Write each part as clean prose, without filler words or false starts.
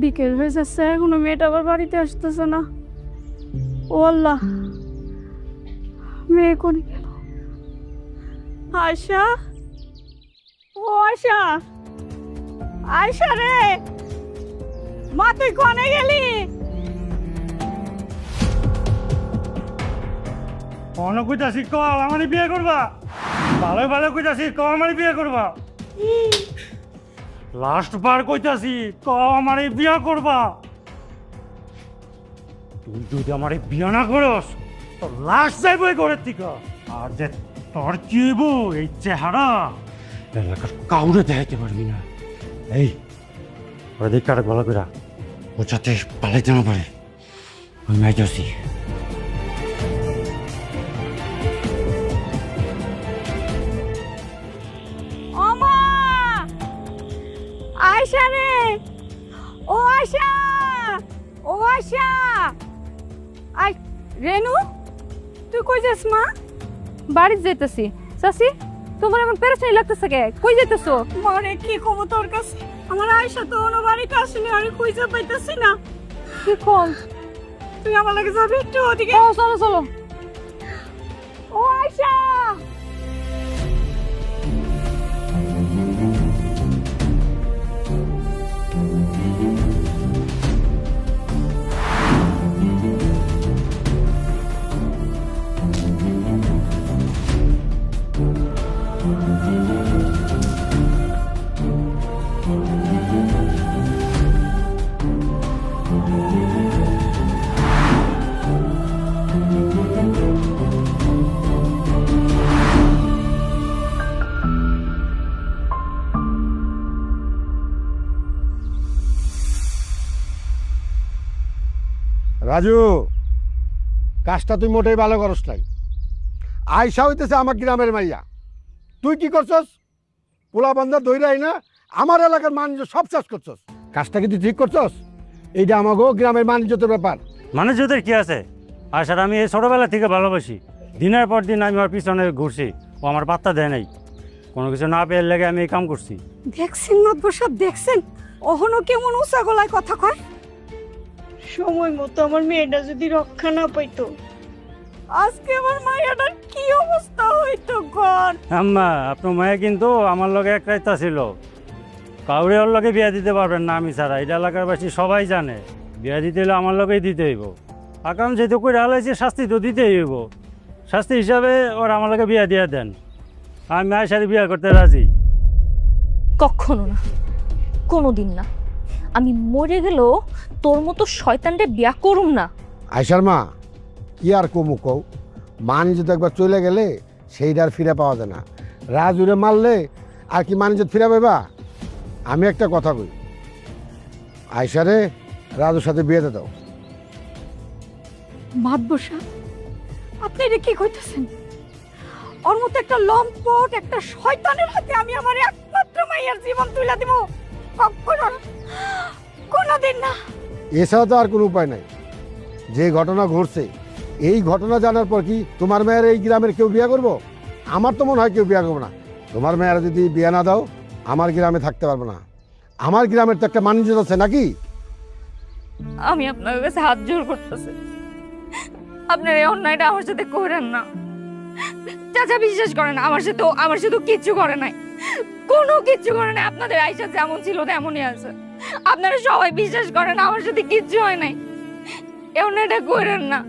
বিকেল হয়ে যাচ্ছে, এখনো মেয়েটা আবার বাড়িতে আসতেছে না। ও আল্লাহ, মেয়ে কোনে গেল? আয়শা, ও আয়শা, আয়শা রে, মা তুই কোনে গেলি? কখনো কইতাছি ক আমারই বিয়ে করবা, ভালো ভালো কইতাছি ক আমারই বিয়ে করবা, লাস্ট বার কইতাছি ক আমারই বিয়ে করবা। তুই যদি আমারই বিয়ে না করস তোর লাস্ট যাইব এই ঘরের থেকে। আর যে তোর কি হইব এই চেহারা এলাকার কাউরে দেখাইতে পারবি না। এই ওরা দিক কাটা ভালো করে ও যাতে পালাইতে না পারে, আমি মাইতেছি। আয়শা রে, ও আয়শা, ও আয়শা, আই রেনু, তুই কই যাস মা? বাড়ি যাইতেছি। চাচি, তোমার এমন পেরেশানি লাগতেছে কে? কই যাইতেছো? মারে কি খবর তোর কাছে? আমার আয়শা তো ওনো বাড়িতে আসেনি, আমি খুঁজে পাইতেছি না। কি কোন? তুই আমার লাগে যাবি একটু ওদিকে? ও চলো চলো। ও আয়শা, রাজু, কাজটা তুই মোটেই ভালো করস নাই। আয়সা হইতেছে আমার গ্রামের মাইয়া, তুই কি করছস? পোলা বান্ধা দইরাই না আমার এলাকার বাণিজ্য সব চাষ করছস। কাজটা কি তুই ঠিক করছস? এইটা আমাকেও গ্রামের বাণিজ্যতের ব্যাপার। মানুষদের কি আছে? আর স্যার আমি এই ছোটোবেলা থেকে ভালোবাসি, দিনের পর দিন আমি ওর পিছনে ঘুরছি, ও আমার পাত্তা দেয় নাই। কোনো কিছু না পেয়ে লেগে আমি এই কাম করছি। দেখছেন নদবর সাহেব, দেখছেন অহনো কেমন উঁচা গলায় কথা কয়? সময় মতো আমার মেয়েটা যদি রক্ষা না পাইতো, আজকে আমার মায়াটার কি অবস্থা হইতো ঘর। আম্মা, আপনার মায়ে কিন্তু আমার লগে এক রাইতা ছিল, কাউরে ওর লগে বিয়া দিতে পারবেন না আমি ছাড়া। এটা এলাকার বাসী সবাই জানে। বিয়া দিতে হলে আমার লগেই দিতে হইব। আকাম যেহেতু করে হালাইছে, শাস্তি তো দিতেই হইব। শাস্তি হিসাবে ওর আমার লগে বিয়া দিয়া দেন, আমি মায়ের সাথে বিয়া করতে রাজি। কখনো না, কোনোদিন না। আমি মরে গেলেও তোর মতো শয়তানরে বিয়া করুম না। আয়সার মা, কি আর কমু কও, বাণিজ্য একবার চলে গেলে সেইটা আর ফিরে পাওয়া যায় না। রাজুরে মারলে আর কি বাণিজ্য ফিরে পাইবা? আমি একটা কথা কই, আয়সারে রাজুর সাথে বিয়েতে দাও। মাদবর সাহেব, আপনি এটা কি কইতেছেন? ওর মতো একটা লম্পট, একটা শয়তানের হাতে আমি আমার একমাত্র মাইয়ার জীবন তুলে দিব? কখনো না, কোনোদিন না। এছাড়া তো আর কোনো উপায় নাই। যে ঘটনা ঘটছে, এই ঘটনা জানার পর কি তোমার মেয়ের এই গ্রামের কেউ বিয়ে করবো? আমার তো মনে হয় কেউ বিয়ে করবো না। তোমার মেয়েরা যদি বিয়ে না দাও, আমার গ্রামে থাকতে পারবো না। আমার গ্রামের তো একটা মানুষ আছে নাকি? আমি আপনার কাছে হাত জোর করতেছি, আপনার এই অন্যায়টা আমার সাথে করেন না। চাচা বিশ্বাস করেন, আমার সাথে কিচ্ছু করে নাই, কোনো কিচ্ছু করে নাই। আপনাদের আয়সা যেমন ছিল তেমনই আছে। আপনারা সবাই বিশ্বাস করেন আমার সাথে কিচ্ছু হয় নাই। এই অন্যায়টা করেন না।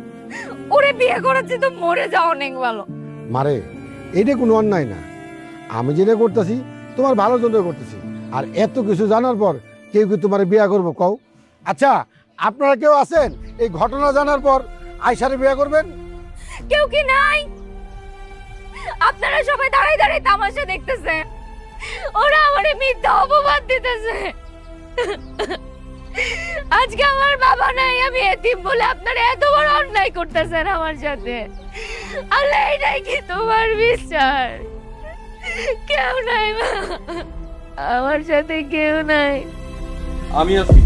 ওরে বিয়ে করেছি তো মরে যাও অনেক ভালো। মারে, এইটা কোনো অন্যায় না। আমি যেটা করতেছি তোমার ভালোর জন্য করতেছি। আর এত কিছু জানার পর কেউ কি তোমার বিয়ে করবো কও? আচ্ছা, আপনারা কেউ আছেন এই ঘটনা জানার পর আয়সারে বিয়ে করবেন? কেউ কি নাই? আপনারা সবাই দাঁড়াই দাঁড়াই তামাশা দেখতেছেন। ওরা আমারে মিথ্যা অপবাদ দিতেছে। আজকে আমার বাবা নাই, আমি এতিম বলে আপনারা এত বড় অন্যায় করতেছেন আমার সাথে। আল্লাহ, এটাই কি তোমার বিচার? কেউ নাই মা, আমার সাথে কেউ নাই। আমি আছি।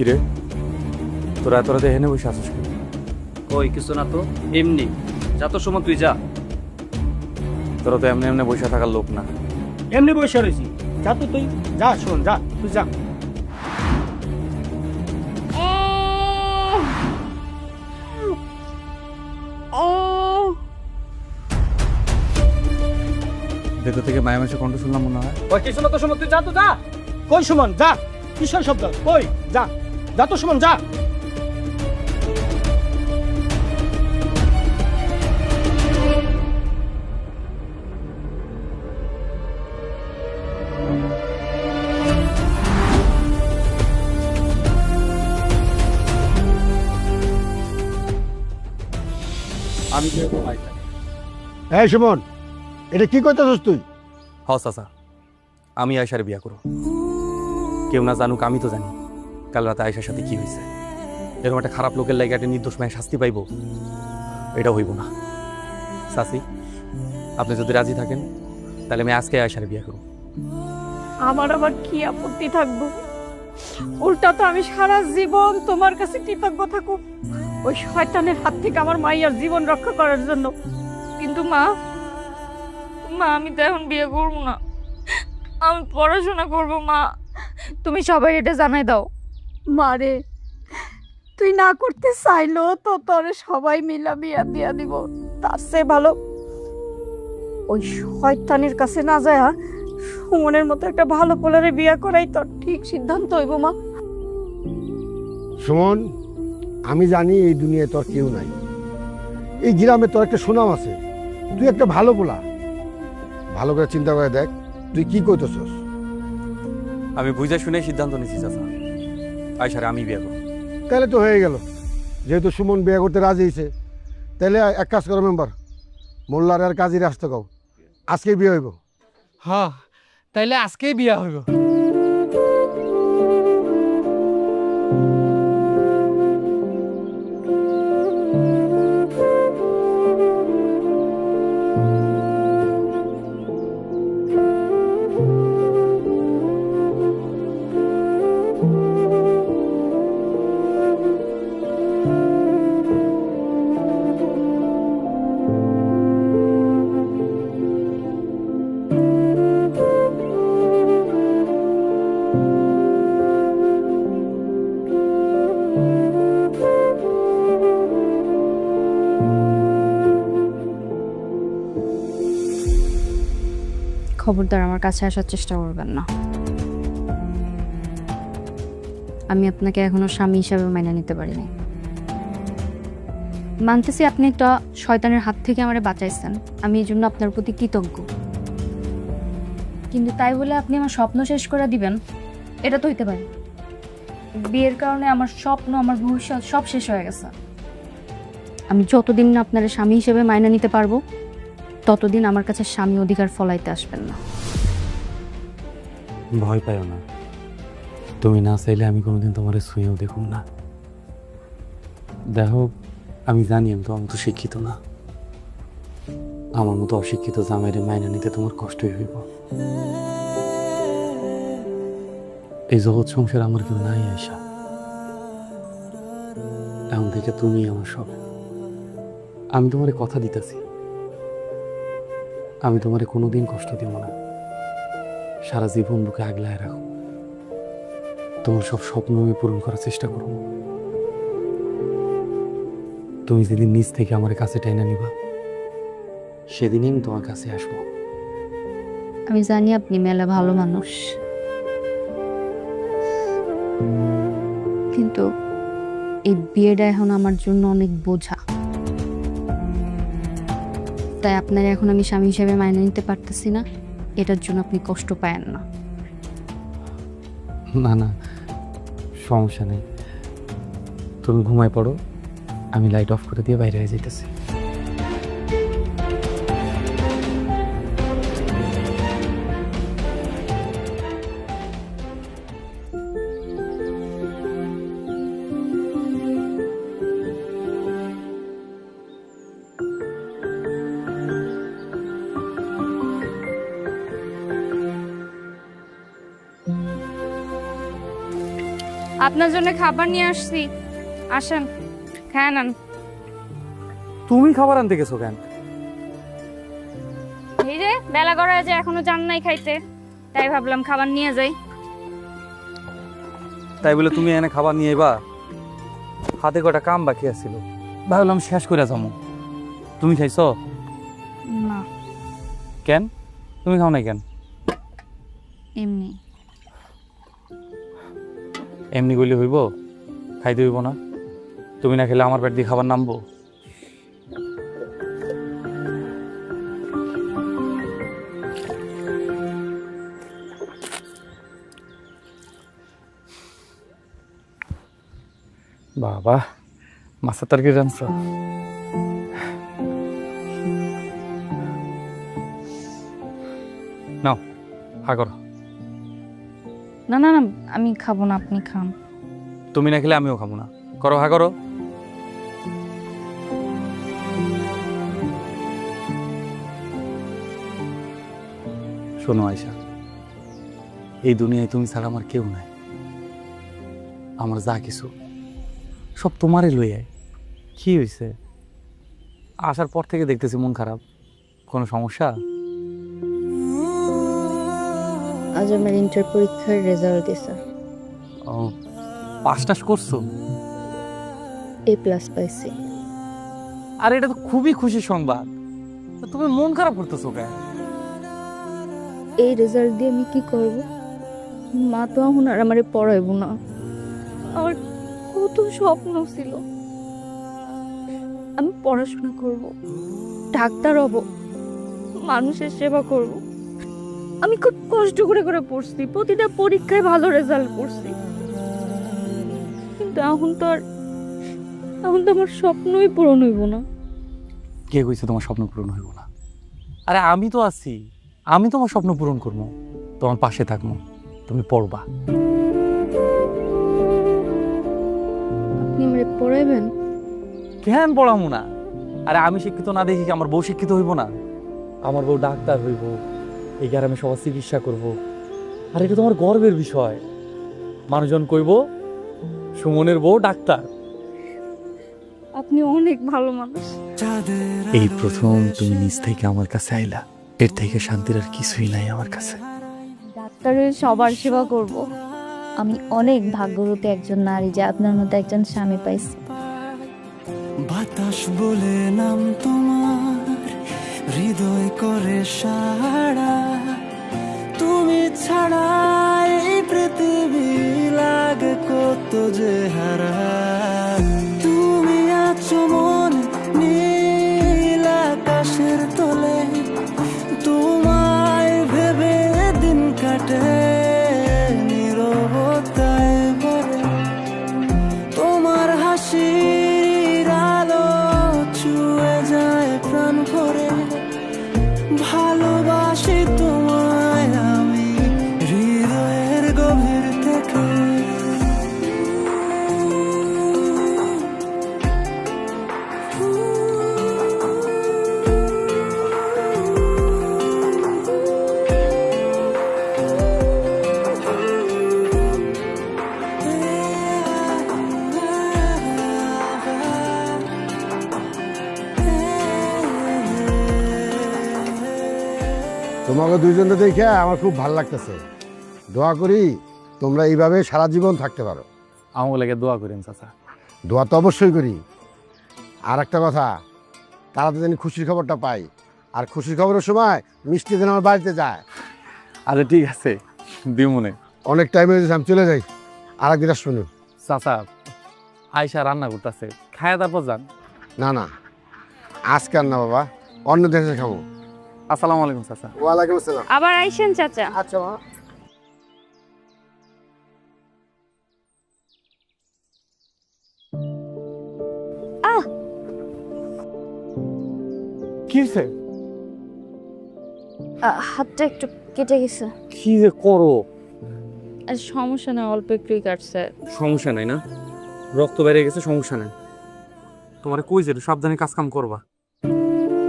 কিরে তোরা এত রাতে এখানে বসে আসিস কেন? কই কিছু না তো, এমনি যা তো সময় তুই যা। তোরা তো এমনি এমনি বসে থাকার লোক না। এমনি বসে রয়েছি, যা তো তুই, যা শোন, যা তুই যা। ভেতর থেকে মায়া মাসে কণ্ঠ শুনলাম মনে হয়। ওই কিছু না তো সুমন, তুই যা তো যা। কই সুমন, যা। কিসের শব্দ? কই যা, যা তো সুমন, যা। আমি বিয়ে করবো ভাই। এই সুমন, এটা কি করতেছস তুই? হ চাচা, আমি আয়সার বিয়া করব। কেউ না জানুক, আমি তো জানি কাল রাতে আয়সার সাথে কি হয়েছে। এরকম একটা খারাপ লোকের লাগে একটা নির্দোষ মায়ের শাস্তি পাইব, এটা হইব না। চাচি, আপনি যদি রাজি থাকেন তাহলে আমি আজকে আয়সার বিয়া করব। আমার আবার কি আপত্তি থাকবো? উল্টা তো আমি সারা জীবন তোমার কাছে কৃতজ্ঞ থাকবো ওই শয়তানের হাত থেকে আমার মাইয়ার জীবন রক্ষা করার জন্য। কিন্তু মা, মা আমি তো এখন বিয়ে করবো না, আমি পড়াশোনা করব। মা তুমি সবাই এটা জানাই দাও। মারে, তুই না করতে চাইলো তো তোরে সবাই মিলা বিয়া দিয়া দিব। তার চেয়ে ভালো ওই শয়তানের কাছে না যায় সুমনের মতো একটা ভালো পোলারে বিয়া করাই তোর ঠিক সিদ্ধান্ত হইব। মা, সুমন, আমি জানি এই দুনিয়ায় তোর কেউ নাই, এই গ্রামে তোর একটা সুনাম আছে, তুই একটা ভালো পোলা। ভালো করে চিন্তা করে দেখ তুই কি করতেছস। আমি বুঝে শুনে সিদ্ধান্ত নিচ্ছি চাচা, আয়সারে আমি বিয়া করব। তাহলে তো হয়ে গেল, যেহেতু সুমন বিয়ে করতে রাজি হয়েছে, তাহলে এক কাজ করো মেম্বার, মোল্লার আর কাজী আসতে কও, আজকে বিয়ে হইব। হ্যাঁ, তাইলে আজকেই বিয়া হইব। খবরদার আমার কাছে আসার চেষ্টা করবেন না। আমি আপনাকে এখনো স্বামী হিসাবে মাইনে নিতে পারিনি। মানতেছি আপনি একটা শয়তানের হাত থেকে আমারে বাঁচাইছেন, আমি এই জন্য আপনার প্রতি কৃতজ্ঞ। কিন্তু তাই বলে আপনি আমার স্বপ্ন শেষ করে দিবেন, এটা তো হইতে পারে। বিয়ের কারণে আমার স্বপ্ন, আমার ভবিষ্যৎ সব শেষ হয়ে গেছে। আমি যতদিন না আপনার স্বামী হিসেবে মাইনে নিতে পারবো, ততদিন আমার কাছে স্বামী অধিকার ফলাইতে আসবেন না। ভয় পাইও না, তুমি না চাইলে আমি কোনোদিন তোমার ছুঁয়েও দেখুন না। দেখো, আমি জানি আমি তো শিক্ষিত না, আমার মতো অশিক্ষিত জামাইরে মাইনে নিতে তোমার কষ্টই হইব। এই জগৎ সংসার আমার কেউ নাই আয়সা, এখন থেকে তুমি আমার সব। আমি তোমারে কথা দিতেছি, আমি তোমারে কোনোদিন কষ্ট দিব না, সারা জীবন বুকে আগলায় রাখো। তোমার সব স্বপ্ন আমি পূরণ করার চেষ্টা করব। তুমি যেদিন নিজ থেকে আমার কাছে টেনে নিবা, সেদিনই আমি তোমার কাছে আসবো। আমি জানি আপনি মেলা ভালো মানুষ, কিন্তু এই বিয়েটা এখন আমার জন্য অনেক বোঝা। তাই আপনার এখন আমি স্বামী হিসেবে মাইনে নিতে পারতেছি না, এটার জন্য আপনি কষ্ট পায়েন না। না না, সমস্যা নেই, তুমি ঘুমায় পড়ো, আমি লাইট অফ করে দিয়ে বাইরে হয়ে যাইতেছি। আপনার জন্য খাবার নিয়ে আসছি, আসেন খায় নেন। তুমি খাবার আনতে গেছো কেন? এই যে বেলা করা যে এখনো যান নাই খাইতে, তাই ভাবলাম খাবার নিয়ে যাই। তাই বলে তুমি এনে খাবার নিয়ে এবা? হাতে কটা কাম বাকি আছিল, ভাবলাম শেষ করে যাবো। তুমি খাইছো? না, কেন তুমি খাও নাই কেন? এমনি। এমনি গলি হইব? খাইতে হইব না? তুমি না খেলে আমার পেট দিয়ে খাবার নামবো? বাবা, মাছের তরকারি রাঁধছ? নাও হা করো। না না না, আমি খাবো না, আপনি খান। তুমি না খেলে আমিও খাবো না। করো হা করো। শোনো আয়শা, এই দুনিয়ায় তুমি ছাড়া আমার কেউ নাই। আমার যা কিছু সব তোমারই লই আয়। কি হয়েছে? আসার পর থেকে দেখতেছি মন খারাপ। কোনো সমস্যা? আজ আমার ইন্টার পরীক্ষার রেজাল্ট দিছে। ও, পাস টাস করছো? A+ পাইছি। আর এটা তো খুবই খুশির সংবাদ। তো তুমি মন খারাপ করতেছো কেন? এই রেজাল্ট দিয়ে আমি কি করব? মা তো এখন আর আমারে পড়াইব না। আমার কত স্বপ্ন ছিল, আমি পড়াশোনা করব, ডাক্তার হব, মানুষের সেবা করব। আমি খুব কষ্ট করে করে পড়ছি, প্রতিটা পরীক্ষায় ভালো রেজাল্ট করছি, কিন্তু এখন তো আমার স্বপ্নই পূরণ হইব না। কে কইছে তোমার স্বপ্ন পূরণ হইব না? আরে আমি তো আছি, আমি তোমার স্বপ্ন পূরণ করবো, তোমার পাশে থাকবো। তুমি পড়বা। আপনি আমারে পড়াইবেন? কেন পড়াবো না? আরে আমি শিক্ষিত না দেখি কি আমার বউ শিক্ষিত হইব না? আমার বউ ডাক্তার হইব, এই গ্রামে সবার চিকিৎসা করব। আর এটা তোমার গর্বের বিষয়। মানুষজন কইব সুমনের বউ ডাক্তার। আপনি অনেক ভালো মানুষ। এই প্রথম তুমি নিজ থেকে আমার কাছে আইলা, এর থেকে শান্তির আর কিছুই নাই আমার কাছে। ডাক্তারের সবার সেবা করব। আমি অনেক ভাগ্যবতী একজন নারী যে আপনার মতো একজন স্বামী পাইছি। বাতাস বলে নাম তোমার, হৃদয় করে সাড়া। তুমি ছাড়া এই পৃথিবী লাগে কত যে হারা। তুমি আছো মন নীল আকাশের তলে, তোমায় ভেবে দিন কাটে নীরবতায় ভরে। তোমার হাসির আলো ছুঁয়ে যায় প্রাণ ভরে। ভালোবাসি তোমায় আমি হৃদয়ের গভীর থেকে। তোমাকে দুইজনে দেখে আমার খুব ভালো লাগতেছে। দোয়া করি তোমরা এইভাবে সারা জীবন থাকতে পারো। আমার লাগে দোয়া করেন চাচা। দোয়া তো অবশ্যই করি। আর একটা কথা, তারা তো জানি খুশির খবরটা পাই, আর খুশির খবরের সময় মিষ্টি যেন আমার বাড়িতে যায়। আচ্ছা ঠিক আছে, দিমুনে। অনেক টাইম হয়ে গেছে, আমি চলে যাই। আর একদিন আসবো। চাচা, আয়শা রান্না করতেছে, খায়া তারপর যান। না না, আজকে আর না বাবা, অন্য দেশে খাবো। আসসালামু আলাইকুম চাচা। ওয়ালাইকুম আসসালাম। আবার আইসেন চাচা। আচ্ছা মা। কি হয়েছে? হাতটা একটু কেটে গেছে। কি যে করো? আর সমস্যা না, অল্প একটুই কাটছে। সমস্যা নাই না? রক্ত বেড়ে গেছে, সমস্যা নাই। তোমারে কই যে সাবধানে কাজ কাম করবা।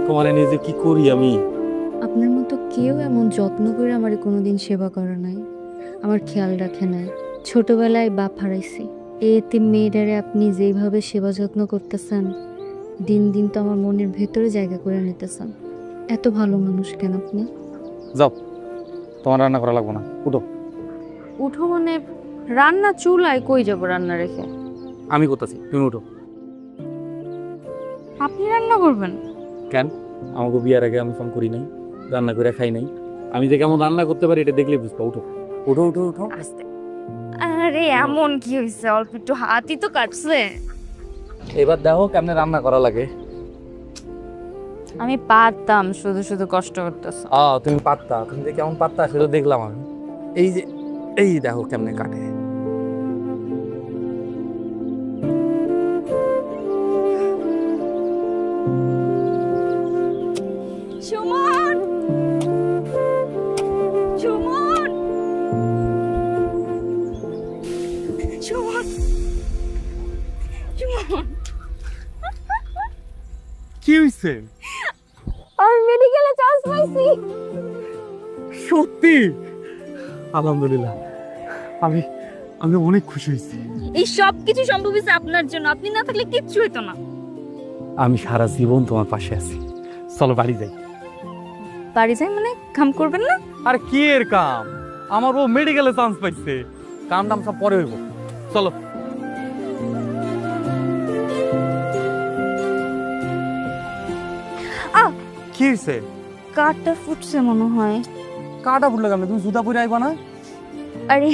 তোমারে নিজে কি করি আমি? আপনার মতো কেউ এমন যত্ন করে আমার কোনোদিন সেবা করে নাই, আমার খেয়াল রাখে নাই, ছোটবেলায় বাপ হারাইছি। এই এতিম মেয়েটারে আপনি যেইভাবে সেবা যত্ন করতেছেন, দিন দিন তো আমার মনের ভেতরে জায়গা করে নিতেছেন। এত ভালো মানুষ কেন আপনি? যাও, তোমার রান্না করা লাগবে না, উঠো। উঠো মানে রান্না চুলায় কই যাব রান্না রেখে? আমি করতেছি, তুমি উঠো। আপনি রান্না করবেন? কেন? আমাকে বিয়ার আগে আমি ফোন করি নাই, রান্না করে খাই নাই। আমি যে কেমন রান্না করতে পারি এটা দেখলে বুঝবো। উঠো উঠো উঠো উঠো। আস্তে। আরে এমন কি হয়েছে? অল্প একটু হাতই তো কাটছে। এবার দেখো কেমনে রান্না করা লাগে। আমি পারতাম, শুধু শুধু কষ্ট করতেছ। তুমি পারতা, তুমি যে কেমন পারতা সেটা দেখলাম আমি। এই যে এই দেখো কেমনে কাটে। সুমন, সুমন, সুমন, সুমন। কি হইছে? আমি মেডিকেলে চান্স পাইছি। সত্যি? আলহামদুলিল্লাহ, আমি আমি অনেক খুশি হয়েছি। এই সব কিছু সম্ভব হয়েছে আপনার জন্য। আপনি না থাকলে কিচ্ছু হতো না। আমি সারা জীবন তোমার পাশে আছি। চলো বাড়ি যাই। বাড়ি যাই মানে কাম করবেন না? আর কি এর কাম? আমার ও মেডিকেলে চান্স পাইছে, কাম টাম সব পরে হইব। চলো। কি হয়েছে? কাঠটা ফুটছে মনে হয়। কাটা ফুটলে কেমন? তুমি জুতা পরে আইবা না? আরে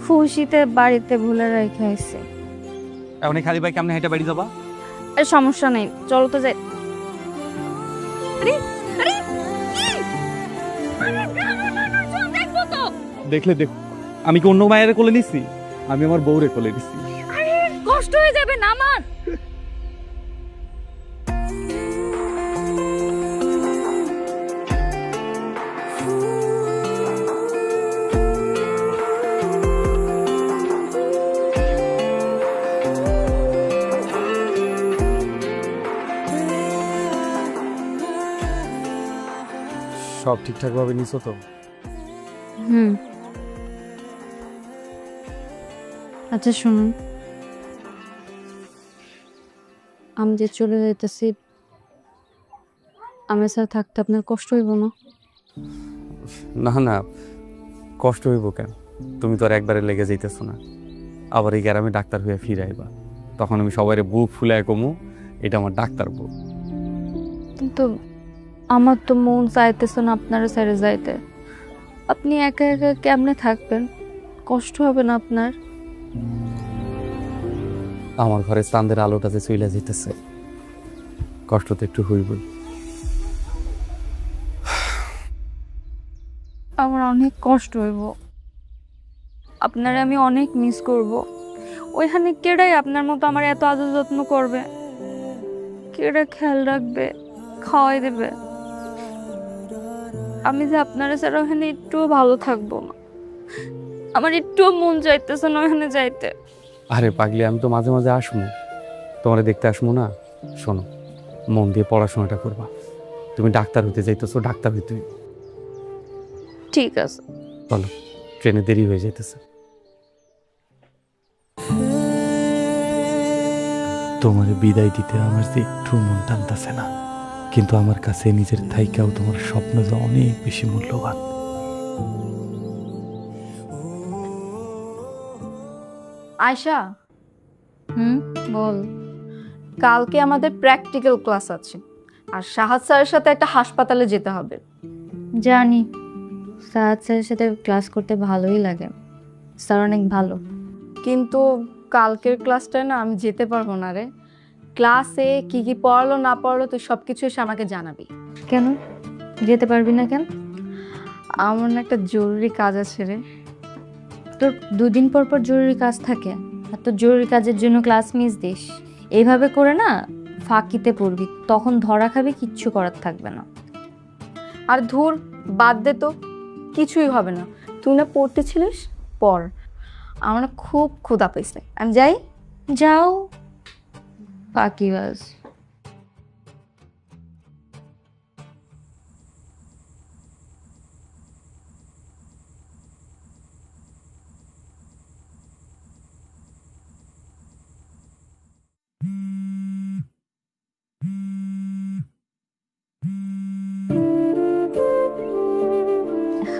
খুশিতে বাড়িতে ভুলে রেখে আইছে। এখন এই খালি ভাই কেমনে হেঁটে বাড়ি যাবা? আরে সমস্যা নেই, চলো তো যাই। আরে আরে কি? আরে গ্রামের মানুষজন দেখবো তো। দেখলে দেখ, আমি কি অন্য মায়ের কোলে নিছি? আমি আমার বউরে কোলে নিছি। আরে কষ্ট হয়ে যাবে না আমার? সব ঠিকঠাক ভাবে নিছো তো? আচ্ছা শুনুন, আমি যে চলে যাইতেছি, আমি স্যার থাকতে আপনার কষ্ট হইব না? না না, কষ্ট হইব কেন? তুমি তো আর একবারে লেগে যাইতেছো না। আবার এই গ্রামে ডাক্তার হয়ে ফিরে আইবা, তখন আমি সবাই বুক ফুলায় কমু এটা আমার ডাক্তার বউ। কিন্তু আমার তো মন চাইতেছে না আপনারা ছেড়ে যাইতে। আপনি একা একা কেমনে থাকবেন? কষ্ট হবে না আপনার? আমার ঘরে চাঁদের আলোটা যে চইলা যেতেছে, কষ্ট তো একটু হইবই। আমার অনেক কষ্ট হইব, আপনারে আমি অনেক মিস করব। ওইখানে কেডাই আপনার মতো আমার এত আদর যত্ন করবে? কেডা খেয়াল রাখবে, খাওয়াই দেবে? আমি যে আপনারা ছাড়া ওখানে একটুও ভালো থাকবো না। আমার একটুও মন চাইতেছে না ওখানে যাইতে। আরে পাগলি, আমি তো মাঝে মাঝে আসমু, তোমার দেখতে আসমু না। শোনো, মন দিয়ে পড়াশোনাটা করবা। তুমি ডাক্তার হতে যাইতেছো, ডাক্তার হইতে। ঠিক আছে, চলো, ট্রেনে দেরি হয়ে যাইতেছে। তোমার বিদায় দিতে আমার যে একটু মন টানতেছে না, কিন্তু আমার কাছে নিজের থাইকাও তোমার স্বপ্ন যে অনেক বেশি মূল্যবান। আয়শা, বল। কালকে আমাদের প্র্যাকটিক্যাল ক্লাস আছে, আর সাহাদ স্যারের সাথে একটা হাসপাতালে যেতে হবে। জানি, সাদ স্যারের সাথে ক্লাস করতে ভালোই লাগে, স্যার অনেক ভালো। কিন্তু কালকের ক্লাসটায় না আমি যেতে পারবো না রে। ক্লাসে কি কি পড়ালো না পড়ালো তুই সব কিছু এসে আমাকে জানাবি। কেন যেতে পারবি না কেন? আমার না একটা জরুরি কাজ আছে রে। তোর দুদিন পর পর জরুরি কাজ থাকে, আর তোর জরুরি কাজের জন্য ক্লাস মিস দিস। এইভাবে করে না ফাঁকিতে পড়বি, তখন ধরা খাবি, কিচ্ছু করার থাকবে না। আর ধুর, বাদ দে তো, কিছুই হবে না। তুই না পড়তেছিলিস, পড়। আমার না খুব ক্ষুধা পেয়েছে, আমি যাই। যাও, ফাঁকিবাজ।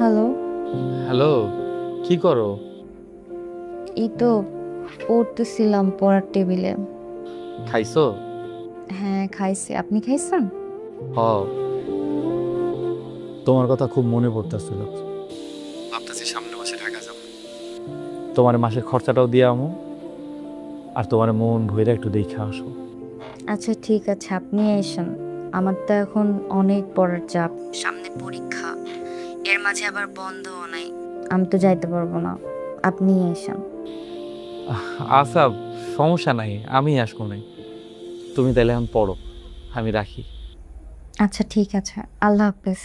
হ্যালো, হ্যালো, কি করো? এই তো পড়তেছিলাম পড়ার টেবিলে। খাইছো? হ্যাঁ খাইছি, আপনি খাইছেন? হ। তোমার কথা খুব মনে পড়তেছিল। ভাবতেছি সামনের মাসে ঢাকা যাব। তোমার মাসের খরচাটাও দিয়ে আমো, আর তোমার মন ভইরা একটু দেখে আসো। আচ্ছা ঠিক আছে, আপনি এসেন। আমার তো এখন অনেক পড়ার চাপ, সামনে পরীক্ষা, এর মাঝে আবার বন্ধও নাই, আমি তো যাইতে পারবো না। আপনি এসেন। আচ্ছা, সমস্যা নাই, আমি আসবো নাই। তুমি তাহলে এখন পড়ো, আমি রাখি। আচ্ছা ঠিক আছে, আল্লাহ হাফেজ।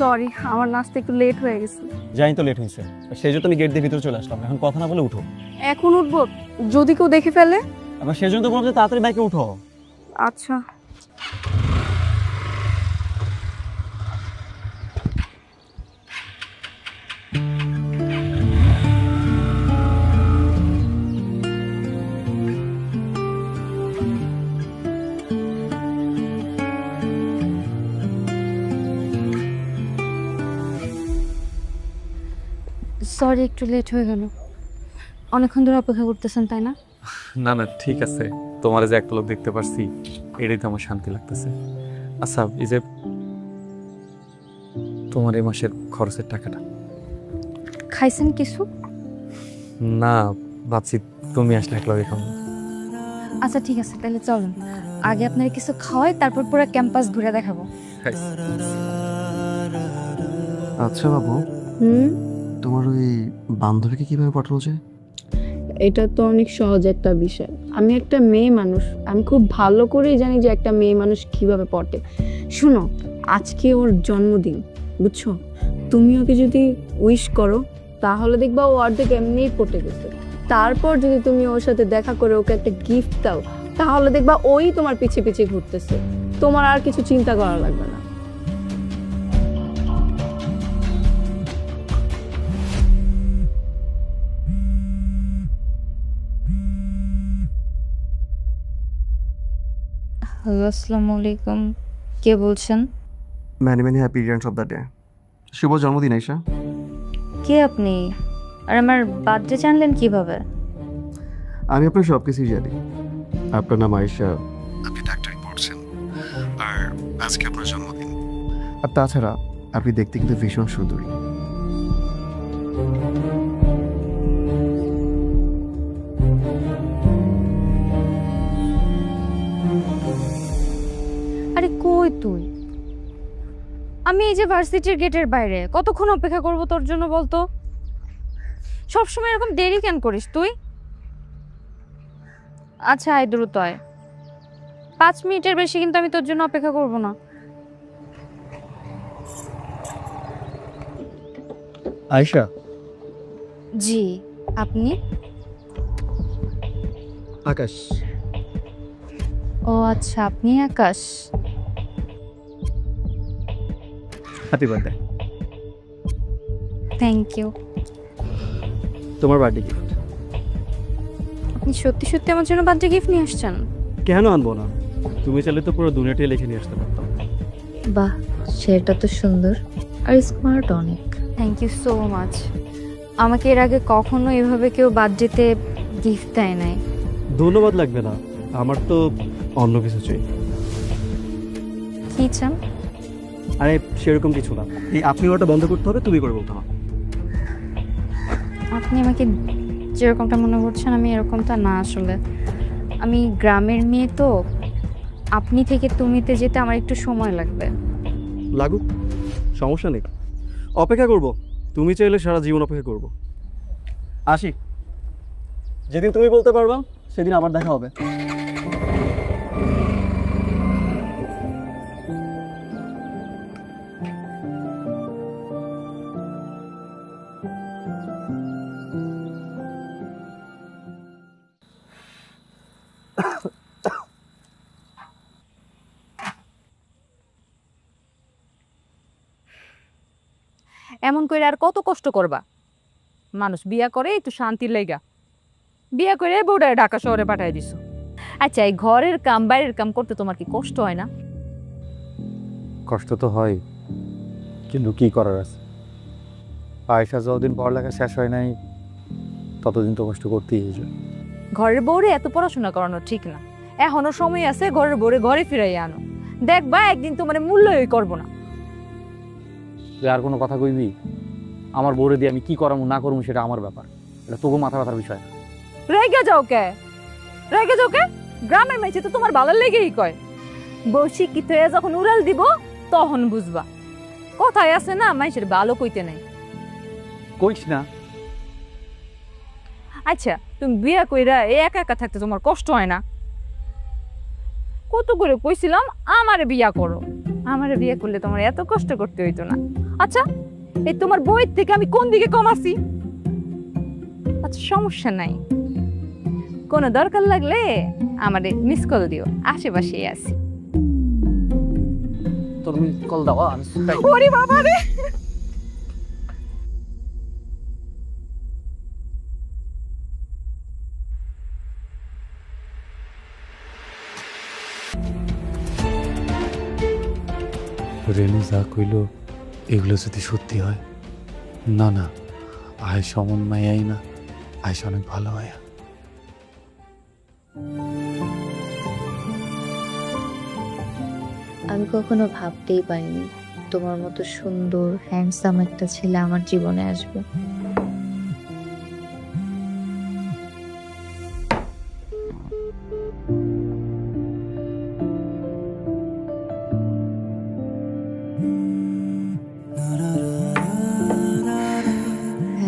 সরি, আমার নাচতে একটু লেট হয়ে গেছে। জানি তো লেট হয়েছে, সেই জন্য আমি গেট দিয়ে ভিতরে চলে আসলাম। এখন কথা না বলে উঠো। এখন উঠবো? যদি কেউ দেখে ফেলে? আবার সেই জন্য তো বললাম যে তাড়াতাড়ি বাইকে উঠো। আচ্ছা। সরি, একটু লেট হয়ে গেল। অনেকক্ষণ ধরে অপেক্ষা করতেছেন তাই না? না না, ঠিক আছে। তোমার যে একটা লোক দেখতে পারছি, এটাই তো আমার শান্তি লাগতেছে। আচ্ছা, এই যে তোমার এই মাসের খরচের টাকাটা। খাইছেন কিছু? না, ভাবছি তুমি আসলে এক লগে খাবো। আচ্ছা ঠিক আছে, তাহলে চলেন আগে আপনার কিছু খাওয়াই, তারপর পুরো ক্যাম্পাস ঘুরে দেখাবো। আচ্ছা বাবু, তোমার ওই বান্ধবীকে কিভাবে পাঠানো যায়? এটা তো অনেক সহজ একটা বিষয়। আমি একটা মেয়ে মানুষ, আমি খুব ভালো করেই জানি যে একটা মেয়ে মানুষ কিভাবে পটে। শুনো, আজকে ওর জন্মদিন, বুঝছো? তুমি ওকে যদি উইশ করো তাহলে দেখবা ও অর্ধেক এমনিই পটে গেছে। তারপর যদি তুমি ওর সাথে দেখা করে ওকে একটা গিফট দাও, তাহলে দেখবা ওই তোমার পিছে পিছে ঘুরতেছে। তোমার আর কিছু চিন্তা করা লাগবে না। হ্যালো, আসসালামু আলাইকুম। কে বলছেন? Many many happy returns of the day. শুভ জন্মদিন আয়শা। কে আপনি? আর আমার বার্থডে জানলেন কিভাবে? আমি আপনার সব কিছুই জানি। আপনার নাম আয়শা, আপনি ডাক্তারি পড়ছেন, আর আজকে আপনার জন্মদিন। আর তাছাড়া আপনি দেখতে কিন্তু ভীষণ সুন্দরী। আরে কই তুই? আমি এই যে ভার্সিটির গেটের বাইরে, কতক্ষণ অপেক্ষা করব তোর জন্য বলতো? সবসময় এরকম দেরি কেন করিস তুই? আচ্ছা আয়, দ্রুত আয়। 5 মিনিটের বেশি কিন্তু আমি তোর জন্য অপেক্ষা করব না। আয়শা, জি, আপনি? আকাশ। ও আচ্ছা, আপনি Akash. Happy birthday. Thank you. তোমার বার্থডে গিফট। আপনি সত্যি সত্যি আমার জন্য বার্থডে গিফট নিয়ে আসছেন? কেন আনবো না? তুমি চাইলে তো পুরো দুনিয়াটাই লিখে নিয়ে আসতে পারতাম। বাহ, সেটা তো সুন্দর আর স্মার্ট অনেক। Thank you so much. আমাকে এর আগে কখনো এভাবে কেউ বার্থডেতে গিফট দেয় নাই। ধন্যবাদ লাগবে না, আমার তো অন্য কিছু চাই। কি চান? আরে সেরকম কিছু না, এই আপনি ওটা বন্ধ করতে হবে, তুমি করে বলতে হবে। আপনি আমাকে যেরকমটা মনে করছেন আমি এরকমটা না। আসলে আমি গ্রামের মেয়ে তো, আপনি থেকে তুমিতে যেতে আমার একটু সময় লাগবে। লাগুক, সমস্যা নেই, অপেক্ষা করব। তুমি চাইলে সারা জীবন অপেক্ষা করব। আসি, যেদিন তুমি বলতে পারবা সেদিন আবার দেখা হবে। এমন করে আর কত কষ্ট করবা? মানুষ বিয়া করে একটু শান্তির লেগা, বিয়া করে বউটা ঢাকা শহরে পাঠাই দিছো। আচ্ছা, এই ঘরের কাম বাইরের কাম করতে তোমার কি কষ্ট হয় না? কষ্ট তো হয়, কিন্তু কি করার আছে? আয়েশা যতদিন পড়ালেখা শেষ হয় নাই ততদিন তো কষ্ট করতেই হয়েছে। ঘরের বউরে এত পড়াশোনা করানো ঠিক না। এখনো সময় আছে, ঘরের বউরে ঘরে ফিরাই আনো, দেখবা একদিন তোমার মূল্যই করবো না। তুই আর কোনো কথা কইবি? আমার বউরে দিয়ে আমি কি করামু না করবো সেটা আমার ব্যাপার, এটা তবু মাথা ব্যথার বিষয় না। রেগে যাও কে? রেগে যাও কে? গ্রামের মেয়ে তো তোমার ভালো লেগেই কয়। বউ শিক্ষিত হয়ে যখন উড়াল দিব তখন বুঝবা। কথায় আছে না, মানুষের ভালো কইতে নাই। কইস না। আচ্ছা, তুমি বিয়া কইরা একা একা থাকতে তোমার কষ্ট হয় না? কত করে কইছিলাম আমারে বিয়া করো, আমারে বিয়া করলে তোমার এত কষ্ট করতে হইতো না। আচ্ছা, এই তোমার বইয়ের থেকে আমি কোন দিকে কম আছি? আচ্ছা, সমস্যা নাই, কোনো দরকার লাগলে আমারে মিস কল দিও, আশেপাশেই আছি। তোর কল দাও। ওরে বাবা রে! রেনু যা কইল এগুলো যদি সত্যি হয়, না না, আয়েশা অমন মায়াই না, আয়েশা অনেক ভালো মায়া। আমি কখনো ভাবতেই পারিনি তোমার মতো সুন্দর হ্যান্ডসাম একটা ছেলে আমার জীবনে আসবে।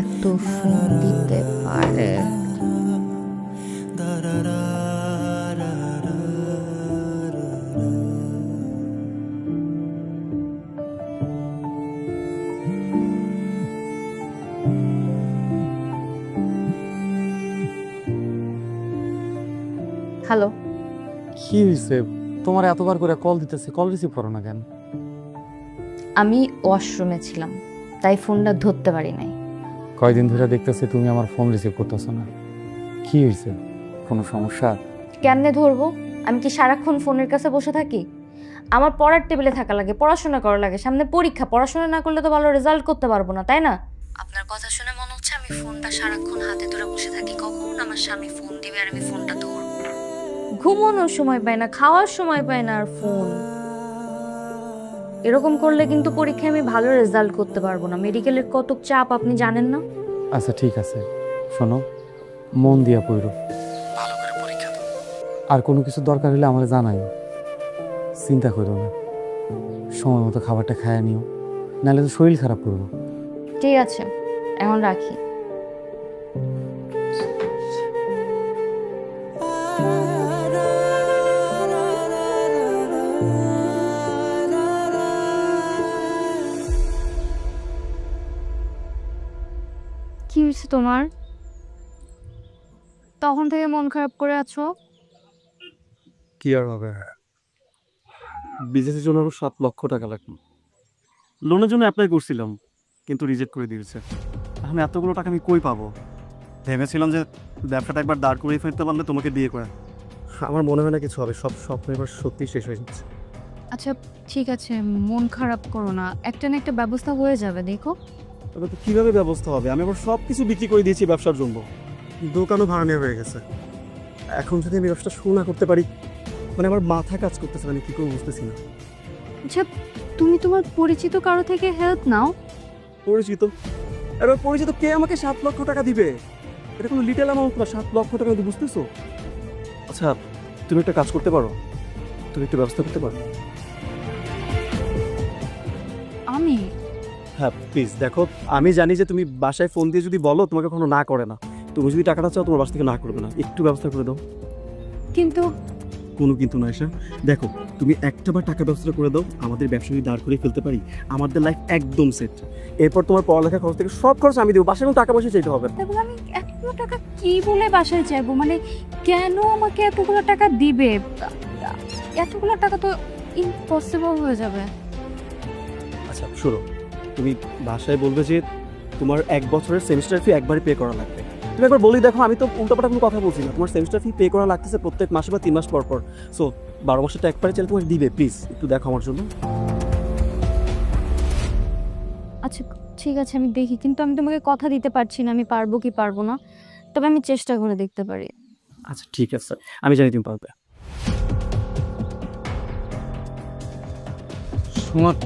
এত ফোন দিতে পারে। হ্যালো, কি হয়েছে? তোমার এতবার করে কল দিতেছে, কল রিসিভ করো না কেন? আমি ওয়াশরুমে ছিলাম, তাই ফোনটা ধরতে পারি নাই। কয়দিন ধরে দেখতেছি তুমি আমার ফোন রিসিভ করতেছো না, কি হয়েছে? কোনো সমস্যা? কেমনে ধরবো? আমি কি সারাক্ষণ ফোনের কাছে বসে থাকি? আমার পড়ার টেবিলে থাকা লাগে, পড়াশোনা করা লাগে, সামনে পরীক্ষা। পড়াশোনা না করলে তো ভালো রেজাল্ট করতে পারবো না, তাই না? আপনার কথা শুনে মনে হচ্ছে আমি ফোনটা সারাক্ষণ হাতে ধরে বসে থাকি। কখন আমার স্বামী ফোন দিবে আর আমি ফোনটা ধরবো? ঘুমানোর সময় পাই না, খাওয়ার সময় পাই না, আর ফোন। এরকম করলে কিন্তু পরীক্ষায় আমি ভালো রেজাল্ট করতে পারবো না। মেডিকেলের কত চাপ আপনি জানেন না? আচ্ছা ঠিক আছে, শোনো, মন দিয়া পড়ো, ভালো করে পরীক্ষা দাও, আর কোনো কিছু দরকার হলে আমার জানাই। চিন্তা করো না, সময় মতো খাবারটা খায় নিও, নাহলে তো শরীর খারাপ করবো। ঠিক আছে, এখন রাখি। কি হয়েছে তোমার? তখন থেকে মন খারাপ করে আছো। কি আর হবে, বিজনেসের জন্য আরো 7 লক্ষ টাকা লাগবে। লোনের জন্য অ্যাপ্লাই করছিলাম, কিন্তু রিজেক্ট করে দিয়েছে। এখন এতগুলো টাকা আমি কই পাবো? ভেবেছিলাম যে ব্যবসাটা একবার দাঁড় করিয়ে ফেলতে পারলে তোমাকে বিয়ে করে। আমার মনে হয় না কিছু হবে, সব স্বপ্ন এবার সত্যি শেষ হয়ে যাচ্ছে। আচ্ছা ঠিক আছে, মন খারাপ করো না, একটা না একটা ব্যবস্থা হয়ে যাবে, দেখো। তবে তো কীভাবে ব্যবস্থা হবে? আমি আবার সব কিছু বিক্রি করে দিয়েছি ব্যবসার জন্য, দোকানও ভাড়া নেওয়া হয়ে গেছে। এখন যদি আমি ব্যবসাটা শুরু না করতে পারি, মানে আমার মাথা কাজ করতেছে, আমি কী করে বুঝতেছি না। আচ্ছা, তুমি তোমার পরিচিত কারো থেকে হেল্প নাও। পরিচিত? এবার পরিচিত কে আমাকে 7 লক্ষ টাকা দিবে? এটা কোনো লিটেল অ্যামাউন্ট না, 7 লক্ষ টাকা তুমি বুঝতেছো? আচ্ছা তুমি একটা কাজ করতে পারো, তুমি একটা ব্যবস্থা করতে পারো। আমি? হ্যাঁ প্লিজ দেখো, আমি জানি যে তুমি বাসায় ফোন দিয়ে যদি বলো তোমাকে কখনো না করে না। তুমি যদি টাকাটা চাও তোমার বাসা থেকে না করবে না, একটু ব্যবস্থা করে দাও। কিন্তু কোনো কিন্তু না এসে দেখো, তুমি একটা বার টাকা ব্যবস্থা করে দাও, আমাদের ব্যবসা যদি দাঁড় করে ফেলতে পারি, আমাদের লাইফ একদম সেট। এরপর তোমার পড়ালেখা খরচ থেকে সব খরচ আমি দেবো, বাসায় কোনো টাকা পয়সা চাইতে হবে না। তবে আমি এতগুলো টাকা কি বলে বাসায় চাইবো? মানে কেন আমাকে এতগুলো টাকা দিবে? এতগুলো টাকা তো ইম্পসিবল হয়ে যাবে। আচ্ছা শোনো, তুমি বাসায় বলবে যে তোমার 1 বছরের সেমিস্টার ফি একবারই পে করা লাগবে। তুমি একবার বলি দেখো, আমি তো উল্টাপাল্টা কোনো কথা বলছি না, তোমার সেমিস্টার ফি পে করা লাগতেছে প্রত্যেক মাসে বা 3 মাস পর পর। সো 12 মাসেরটা একবারে চাইলে তোমাকে দিবে, প্লিজ একটু দেখো আমার জন্য। আচ্ছা ঠিক আছে, আমি দেখি, কিন্তু আমি তোমাকে কথা দিতে পারছি না আমি পারবো কি পারবো না, তবে আমি চেষ্টা করে দেখতে পারি। আচ্ছা ঠিক আছে, আমি জানি তুমি পারবে। সুমন,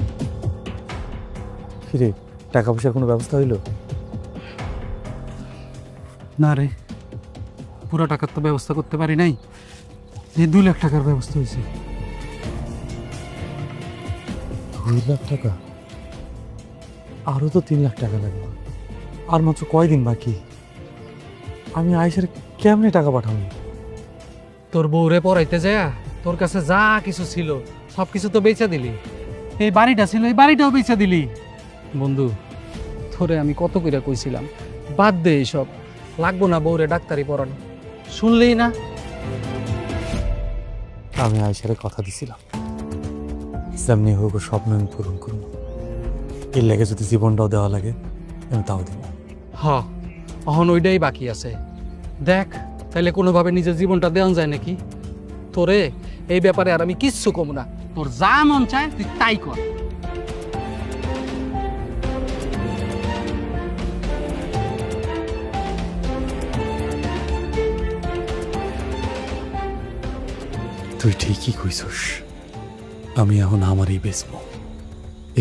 কিরে টাকা পয়সার কোনো ব্যবস্থা হইলো? না রে, পুরো টাকার তো ব্যবস্থা করতে পারি নাই, এই 2 লাখ টাকার ব্যবস্থা হয়েছে। 2 লাখ টাকা? আরও তো 3 লাখ টাকা লাগবে, আর মাত্র কয়দিন বাকি। আমি আয়েশার কেমনে টাকা পাঠাবো? তোর বউরে পড়াইতে যায় তোর কাছে যা কিছু ছিল সব কিছু তো বেচা দিলি, এই বাড়িটা ছিল এই বাড়িটাও বেচা দিলি। বন্ধু, তোরে আমি কত কইরা কইছিলাম বাদ দে এইসব, লাগবো না বউরে ডাক্তারি পড়ানো, শুনলেই না। আমি আয়েশারে কথা দিছিলাম যেমনি হোক ওর স্বপ্ন আমি পূরণ করবো, এর লেগে যদি জীবনটাও দেওয়া লাগে আমি তাও দিব। হ, অহন ওইটাই বাকি আছে। দেখ তাইলে কোনোভাবে নিজের জীবনটা দেওয়া যায় নাকি। তোরে এই ব্যাপারে আর আমি কিচ্ছু কম না, তোর যা মন চায় তুই তাই কর। তুই ঠিকই কইছস, আমি এখন আমারই বেচবো,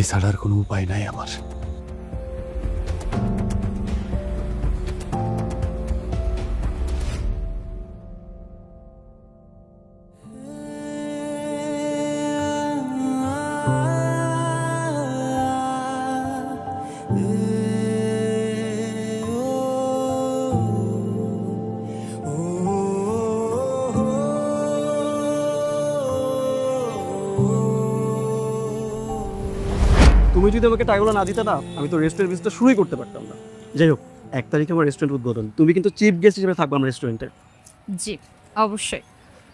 এছাড়া আর কোনো উপায় নাই আমার। তুমি যদি আমাকে টাকাগুলো না দিতে না, আমি তো রেস্টুরেন্ট বিজনেসটা শুরুই করতে পারতাম না। যাই হোক, 1 তারিখে আমার রেস্টুরেন্ট উদ্বোধন, তুমি কিন্তু চিফ গেস্ট হিসেবে থাকবে আমার রেস্টুরেন্টে। জি অবশ্যই।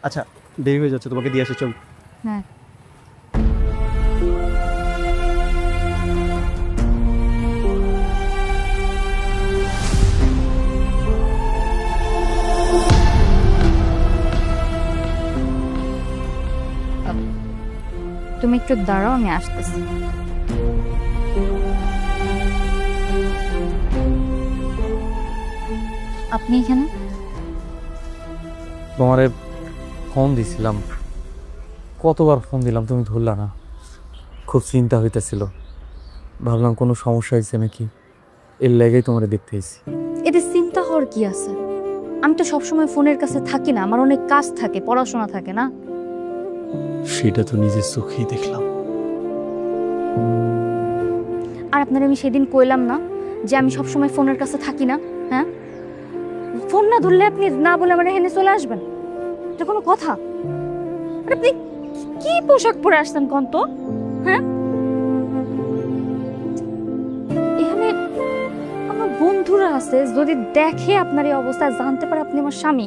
আচ্ছা দেরি হয়ে যাচ্ছে, তোমাকে দিয়ে আসি, চল। হ্যাঁ তুমি একটু দাঁড়াও, আমি আসতেছি। আপনি এখানে? তোমারে ফোন দিছিলাম, কতবার ফোন দিলাম তুমি ধরলা না, খুব চিন্তা হইতেছিল, ভাবলাম কোনো সমস্যা হয়েছে নাকি, এর লেগেই তোমারে দেখতে এসেছি। এতে চিন্তা হওয়ার কি আছে? আমি তো সবসময় ফোনের কাছে থাকি না, আমার অনেক কাজ থাকে, পড়াশোনা থাকে না। সেটা তো নিজের চোখেই দেখলাম। আর আপনার আমি সেদিন কইলাম না যে আমি সবসময় ফোনের কাছে থাকি না? হ্যাঁ, ফোন না ধরলে আপনি না বলে আমার এখানে চলে আসবেন, এটা কোনো কথা? আর আপনি কি পোশাক পরে আসছেন কোন তো? হ্যাঁ, এখানে আমার বন্ধুরা আছে, যদি দেখে আপনার এই অবস্থায়, জানতে পারে আপনি আমার স্বামী,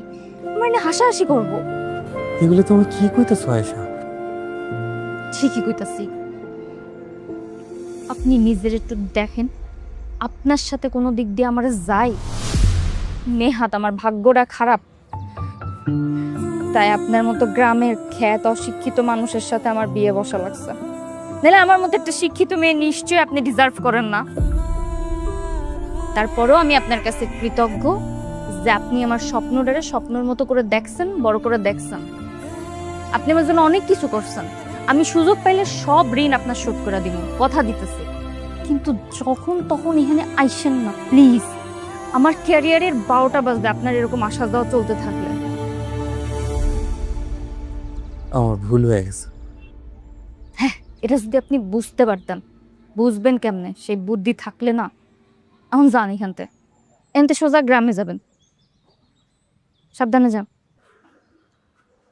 আমার এনে হাসাহাসি করবো। এগুলো তুমি কি কইতেছো আয়েশা? ঠিকই কইতাছি। আপনি নিজের একটু দেখেন, আপনার সাথে কোনো দিক দিয়ে আমার যাই, নেহাত আমার ভাগ্যটা খারাপ, তাই আপনার মতো গ্রামের খ্যাত অশিক্ষিত মানুষের সাথে আমার বিয়ে বসা লাগছে। নাহলে আমার মতো একটা শিক্ষিত মেয়ে নিশ্চয়ই আপনি ডিজার্ভ করেন না। তারপরেও আমি আপনার কাছে কৃতজ্ঞ যে আপনি আমার স্বপ্নটারে স্বপ্নের মতো করে দেখছেন, বড় করে দেখছেন। আপনি আমার জন্য অনেক কিছু করছেন, আমি সুযোগ পাইলে সব ঋণ আপনার শোধ করে দিব, কথা দিতেছি। কিন্তু যখন তখন এখানে আইসেন না প্লিজ, আমার ক্যারিয়ারের 12টা বাজবে আপনার এরকম আসা যাওয়া চলতে থাকলে। আমার ভুল হয়ে গেছে। হ্যাঁ, এটা যদি আপনি বুঝতে পারতেন, বুঝবেন কেমনে? সেই বুদ্ধি থাকলে না। এখন যান এখানতে, এনতে সোজা গ্রামে যাবেন, সাবধানে যান।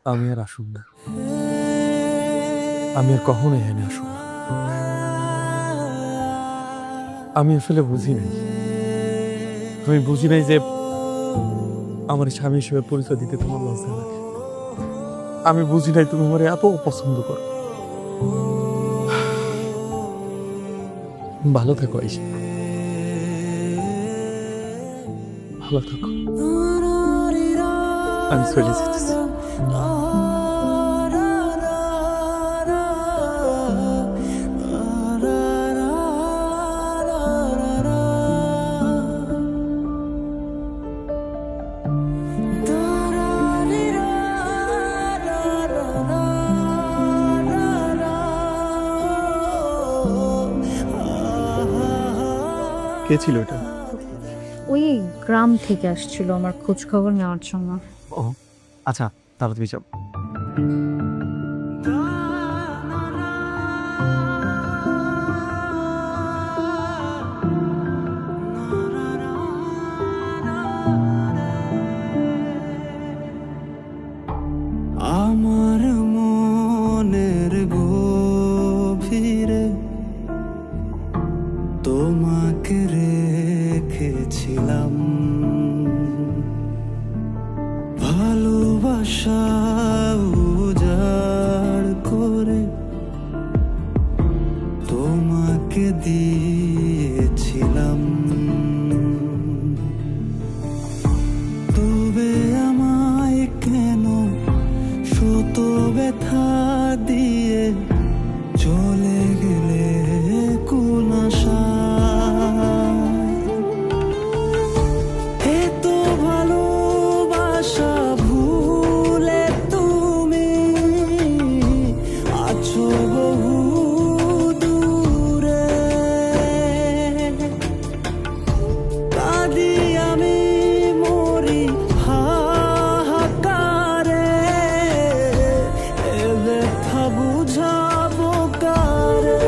আমি আর আসুন না, আমি আর কখনো এখানে আসুন না। আমি আসলে বুঝি নাই, আমি বুঝি নাই যে আমার স্বামী হিসেবে পরিচয় দিতে তোমার লজ্জা লাগে। আমি বুঝি নাই তুমি আমার এত অপছন্দ করো। ভালো থাকো আইসা, ভালো থাকো। আমি চলে যেতেছি। কে ছিল এটা? ওই গ্রাম থেকে আসছিল আমার খোঁজ খবর নেওয়ার জন্য। ও আচ্ছা, তাহলে তুমি যাও। আমার মনের গভীরে তোমাকে রেখেছিলাম, ভালোবাসা উজাড় করে তোমাকে দিয়েছিলাম। তবে আমায় কেন শত ব্যথা দিয়ে চলে গেলে কোন আশায়? এত ভালোবাসা ভুলে তুমি আছো বহু দূরে। কাঁদি আমি মরি হাহাকারে, এ ব্যথা বুঝাবো কারে?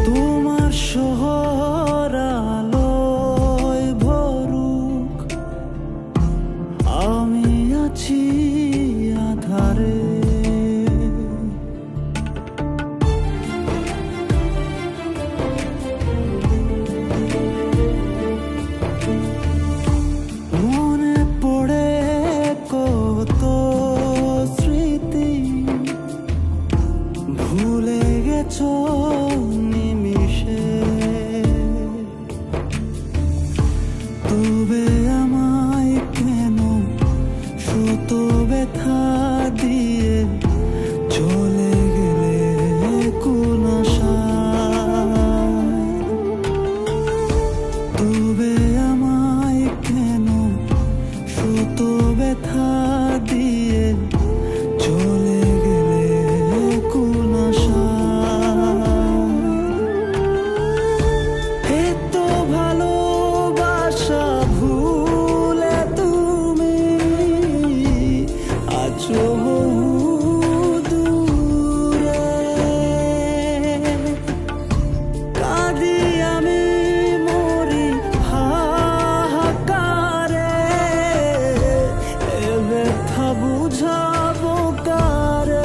তোমার শহর আলোয় ভরুক, আমি আছি আধারে। মনে পড়ে কত স্মৃতি, ভুলে গেছো নিমিষে। তবে আমায় কেন শত ব্যথা দিয়ে চলে গেলে কোন আশায়? তবে আমায় কেন শত ব্যথা দিয়ে চলে গেলে কোন আশায়? এত ভালোবাসা ভুলে তুমি আছো বহু দূরে। কাঁদি আমি মরি হাহাকারে, এ ব্যথা বুঝাবো কারে?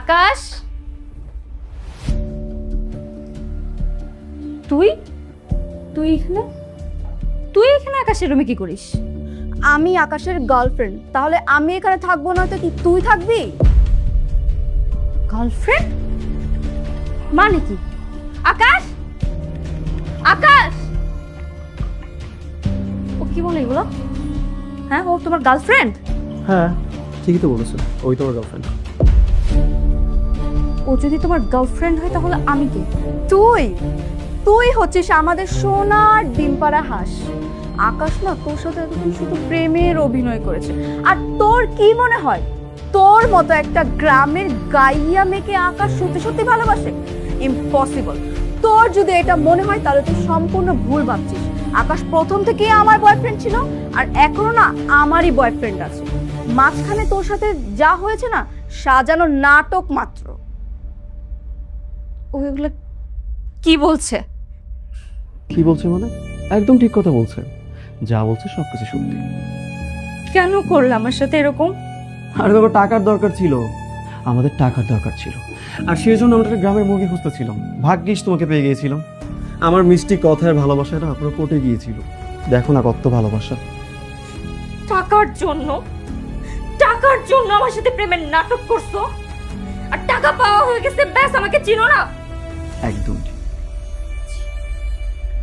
আকাশ, তুই তুই এখানে তুই এখানে আকাশের রুমে কি করিস? আমি আকাশের গার্লফ্রেন্ড, তাহলে আমি এখানে থাকবো না তো কি তুই থাকবি? গার্লফ্রেন্ড মানে কি? আকাশ, আকাশ, ও কি বলে এগুলো? হ্যাঁ, ও তোমার গার্লফ্রেন্ড? হ্যাঁ, ঠিকই তো বলেছো, ওই তোমার গার্লফ্রেন্ড। ও যদি তোমার গার্লফ্রেন্ড হয় তাহলে আমি কে? তুই তুই হচ্ছিস আমাদের সোনার ডিম পাড়া হাঁস, আকাশ না তোর সাথে এতদিন শুধু প্রেমের অভিনয় করেছে, আর তোর কি মনে হয় তোর মতো একটা গ্রামের গাইয়া মেয়েকে আকাশ সত্যি সত্যি ভালোবাসে? ইম্পসিবল। তোর যদি এটা মনে হয় তাহলে তুই সম্পূর্ণ ভুল ভাবছিস। আকাশ প্রথম থেকেই আমার বয়ফ্রেন্ড ছিল, আর এখনো না আমারই বয়ফ্রেন্ড আছে। মাঝখানে তোর সাথে যা হয়েছে না সাজানো নাটক মাত্র। ওইগুলো কি বলছে? কি বলছে মানে? একদম ঠিক কথা বলছে, যা বলছে সবকিছু সত্যি। কেন করলে আমার সাথে এরকম? আর তোর টাকার দরকার ছিল, আমাদের টাকার দরকার ছিল, আর সেই জন্য আমরা একটা গ্রামের মুরগি খুঁজতেছিলাম। ভাগ্যিস তোমাকে পেয়ে গিয়েছিলাম। আমার মিষ্টি কথার ভালোবাসাটা পুরো কোটে গিয়েছিল। দেখো না কত ভালোবাসা। টাকার জন্য, টাকার জন্য আমার সাথে প্রেমের নাটক করছো, আর টাকা পাওয়া হয়ে গেছে, ব্যাস আমাকে চিনো না। একদম ঠিক।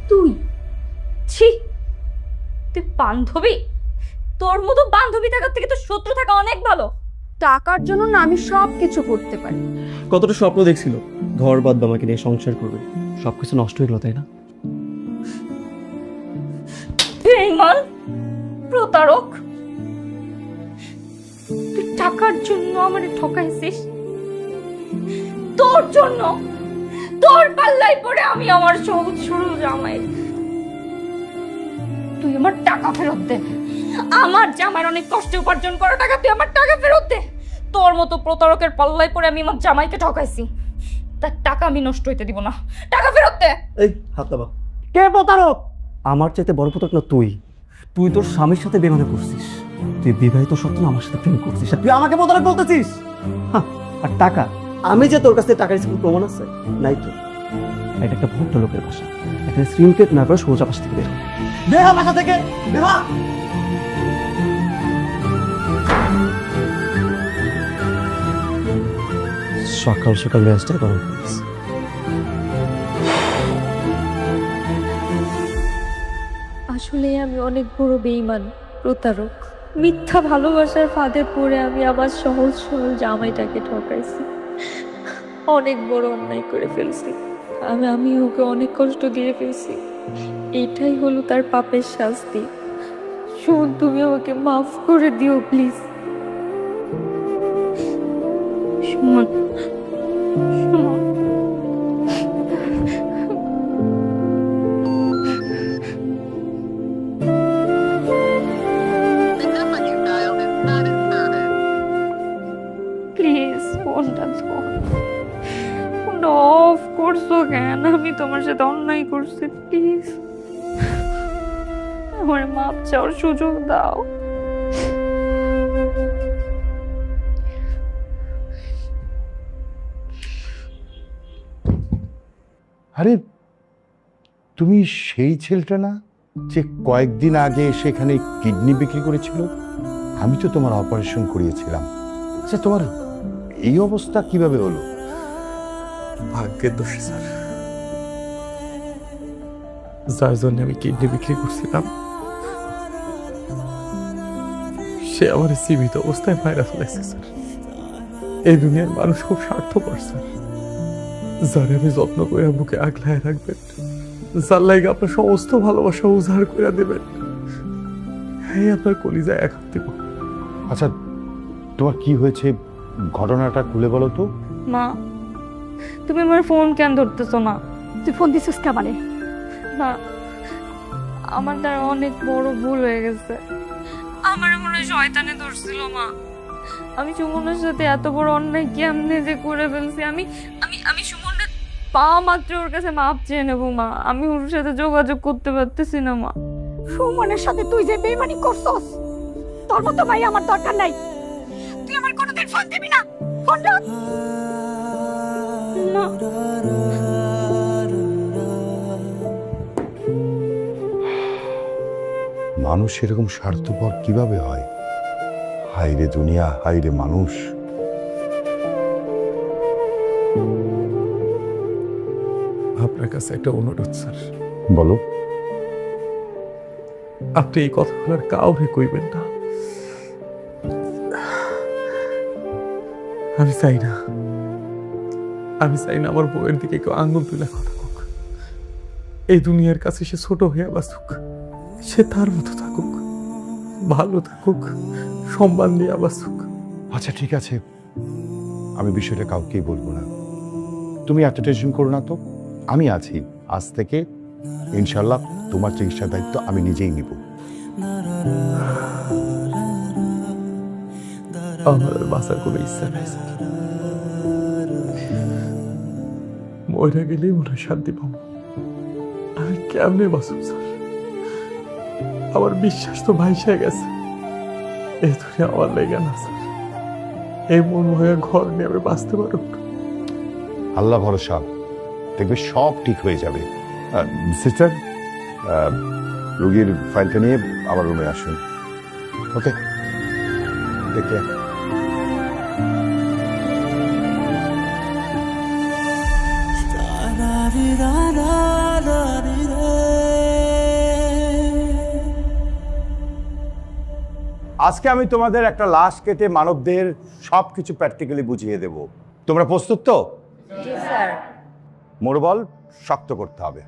তুই ছি, তুই বান্ধবী? তোর মতো বান্ধবী থাকার থেকে তো শত্রু থাকা অনেক ভালো। টাকার জন্য না আমি সব কিছু করতে পারি। কতটা স্বপ্ন দেখছিল ঘর বাদ আমাকে নিয়ে সংসার করবে, সবকিছু নষ্ট হয়ে গেল, তাই না? বেঈমান, প্রতারক, তুই টাকার জন্য আমারে ঠকাইছিস। তোর জন্য, তোর পাল্লায় পড়ে আমি আমার সহজ সরল জামাই। তুই আমার টাকা ফেরত দে। আমার জামাইয়ের অনেক কষ্টে উপার্জন করা টাকা, তুই আমার টাকা ফেরত দে। তোর মতো প্রতারকের পাল্লায় পড়ে আমি আমার জামাইকে ঠকাইছি, তার টাকা আমি নষ্ট হইতে দিব না। টাকা ফেরত দে। এই হাত দাবা। কে প্রতারক? আমার চাইতে বড় প্রতারক না তুই। তুই তোর স্বামীর সাথে বেমানে করছিস, তুই বিবাহিত সত্ত্বেও আমার সাথে প্রেম করছিস, আর তুই আমাকে প্রতারক বলতেছিস। আর টাকা, আমি যে তোর কাছে টাকা রিসিভ প্রমাণ আছে নাই তো? এটা একটা ভদ্র লোকের ভাষা। এখানে শ্রীমকেট না করে সোজা পাশ থেকে বের হ। বের হ বাসা থেকে, বের হ। সকাল সকাল ম্যাচটা গরম করিস। আসলে আমি অনেক বড় বেঈমান, প্রতারক। মিথ্যা ভালোবাসার ফাঁদে পড়ে আমি আবার সহজ সরল জামাইটাকে ঠকাইছি। অনেক বড় অন্যায় করে ফেলছি। আমি ওকে অনেক কষ্ট দিয়ে ফেলছি। এটাই হলো তার পাপের শাস্তি। শোন, তুমি আমাকে মাফ করে দিও প্লিজ। সুমন, সুমন, প্লিজ ফোনটা অফ করছো কেন? আমি তোমার সাথে অন্যায় করছি, প্লিজ আমার মাপ চাওয়ার সুযোগ দাও। আরে তুমি সেই ছেলেটা না যে কয়েকদিন আগে সেখানে কিডনি বিক্রি করেছিল? আমি তো তোমার অপারেশন করিয়েছিলাম। আচ্ছা, তোমার এই অবস্থা কিভাবে হলো? ভাগ্যের দোষে স্যার, যার জন্য আমি কিডনি বিক্রি করছিলাম সে আমার জীবিত অবস্থায় মায়েরা ফেলেছে স্যার। এই দুনিয়ার মানুষ খুব স্বার্থপর স্যার। যারে আমি যত্ন করে বুকে আগলায় রাখবেন, যার লাগে আপনার সমস্ত ভালোবাসা উজাড় করে দেবেন, হ্যাঁ আপনার কলিজায় আঘাত দেব। আচ্ছা, তোমার কি হয়েছে ঘটনাটা খুলে বলো তো। মা, তুমি আমার ফোন কেন ধরতেছো না? তুই ফোন দিছিস কামারে? না, আমার দ্বারা অনেক বড় ভুল হয়ে গেছে। আমার মনে হয় শয়তানে ধরছিল মা। আমি সুমনের সাথে এত বড় অন্যায় কেমনে যে করে ফেলছি। আমি আমি আমি সুমনের পাওয়া মাত্র ওর কাছে মাপ চেয়ে নেবো মা। আমি ওর সাথে যোগাযোগ করতে পারতেছি না মা। সুমনের সাথে তুই যে বেইমানি করছস, তোর মতো ভাই আমার দরকার নাই। তুই আমার কোনোদিন ফোন দিবি না। ফোন রাখ। মা, মানুষ এরকম স্বার্থপর কিভাবে হয়? হাইরে দুনিয়া, হাইরে মানুষ। আপনার কাছে একটা অনুরোধ স্যার। বলো। আপনি এই কথাগুলো আর কাউকে কইবেন না। আমি চাই না আমার বউয়ের দিকে কেউ আঙুল তুলে কথা হোক। এই দুনিয়ার কাছে সে ছোট হয়ে বাঁচুক, সে তার মতো থাকুক, ভালো থাকুক, সম্মান নিয়ে বাঁচুক। আচ্ছা ঠিক আছে, আমি বিষয়টা কাউকেই বলবো না। তুমি এত টেনশন করো না তো, আমি আছি। আজ থেকে ইনশাল্লাহ তোমার চিকিৎসার দায়িত্ব আমি নিজেই নিব। আমার আর বাঁচার কোনো ইচ্ছা নাই স্যার। মরে গেলেই মনে হয় শান্তি পাবো। আমি কেমনে বাঁচব স্যার? আমার বিশ্বাস তো ভাইসা গেছে। এই দুনিয়া আমার লেগে না স্যার। এই মন হয়ে ঘর নিয়ে আমি বাঁচতে পারব না। আল্লাহ ভরসা, দেখবে সব ঠিক হয়ে যাবে। সিস্টার, রোগীর ফাইলটা নিয়ে আমার রুমে আসুন। ওকে, টেক কেয়ার। আজকে আমি তোমাদের একটা লাশ কেটে মানবদের সবকিছু প্র্যাকটিক্যালি বুঝিয়ে দেব। তোমরা প্রস্তুত তো? জি স্যার। মনোবল শক্ত করতে হবে।